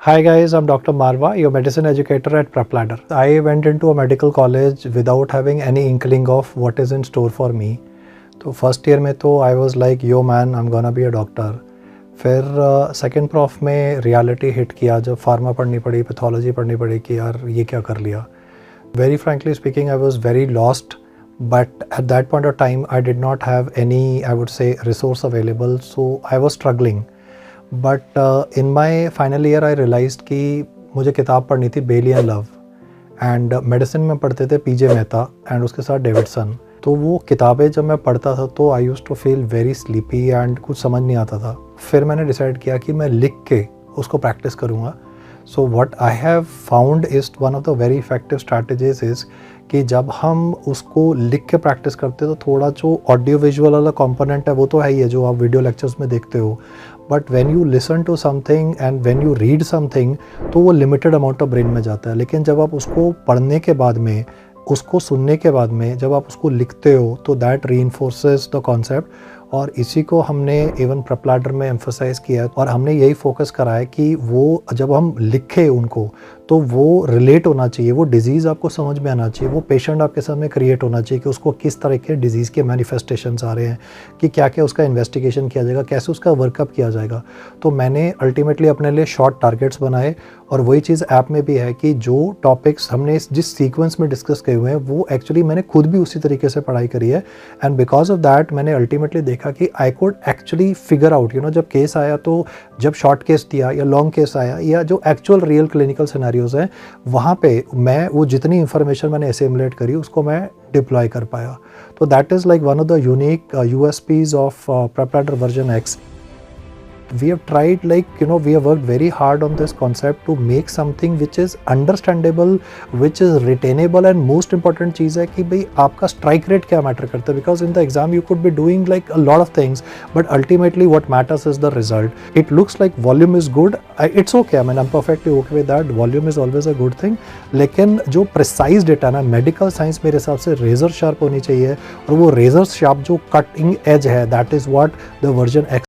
Hi guys, I'm Dr. Marwa, your medicine educator at PrepLadder. I went into a medical college without having any inkling of what is in store for me. तो first year में तो I was like yo man I am gonna be a doctor. फिर second prof में reality hit किया जब pharma पढ़नी पड़ी, pathology पढ़नी पड़ी कि यार ये क्या कर लिया. Very frankly speaking I was very lost, but at that point of time I did not have any I would say resource available, so I was struggling. But in my final year I realized कि मुझे किताब पढ़नी थी Bailey and Love, and medicine में पढ़ते थे पीजे Mehta and उसके साथ डेविडसन. तो वो किताबें जब मैं पढ़ता था तो I use to feel very sleepy and कुछ समझ नहीं आता था. फिर मैंने डिसाइड किया कि मैं लिख के उसको प्रैक्टिस करूँगा. So what I have found is one of the very effective strategies is कि जब हम उसको लिख के प्रैक्टिस करते हैं तो थोड़ा जो ऑडियो विजुअल वाला कंपोनेंट है वो तो है ही है जो आप वीडियो लेक्चर्स में देखते हो, but when you listen to something and when you read something तो वो लिमिटेड अमाउंट ऑफ ब्रेन में जाता है. लेकिन जब आप उसको पढ़ने के बाद में, उसको सुनने के बाद में जब आप उसको लिखते हो तो दैट रीइंफोर्सेस द कॉन्सेप्ट. और इसी को हमने इवन प्रेपलैडर में एम्फसाइज़ किया है और हमने यही फोकस करा है कि वो जब हम लिखें उनको तो वो रिलेट होना चाहिए, वो डिज़ीज़ आपको समझ में आना चाहिए, वो पेशेंट आपके सामने क्रिएट होना चाहिए कि उसको किस तरह के डिज़ीज़ के मैनिफेस्टेशंस आ रहे हैं, कि क्या क्या उसका इन्वेस्टिगेशन किया जाएगा, कैसे उसका वर्कअप किया जाएगा. तो मैंने अल्टीमेटली अपने लिए शॉर्ट टारगेट्स बनाए और वही चीज़ ऐप में भी है कि जो टॉपिक्स हमने जिस सीक्वेंस में डिस्कस किए हुए हैं वो एक्चुअली मैंने खुद भी उसी तरीके से पढ़ाई करी है. एंड बिकॉज ऑफ दैट मैंने अल्टीमेटली देखा कि I could actually figure out जब केस आया तो जब शॉर्ट केस दिया या लॉन्ग केस आया या जो एक्चुअल रियल क्लिनिकल सिनेरियोज हैं वहाँ पे मैं वो जितनी इन्फॉर्मेशन मैंने एसिमुलेट करी उसको मैं डिप्लॉय कर पाया. तो that is like one of the unique USPs of PrepLadder version X. We have tried we have worked very hard on this concept to make something which is understandable, which is retainable, and most important चीज़ है कि भाई आपका strike rate क्या matter करता है, because in the exam you could be doing like a lot of things but ultimately what matters is the result. It looks like volume is good, it's okay, I mean I'm perfectly okay with that, volume is always a good thing. लेकिन जो precise data ना medical science मेरे हिसाब से razor sharp होनी चाहिए और वो रेजर शार्प जो कटिंग एज है that is what the version X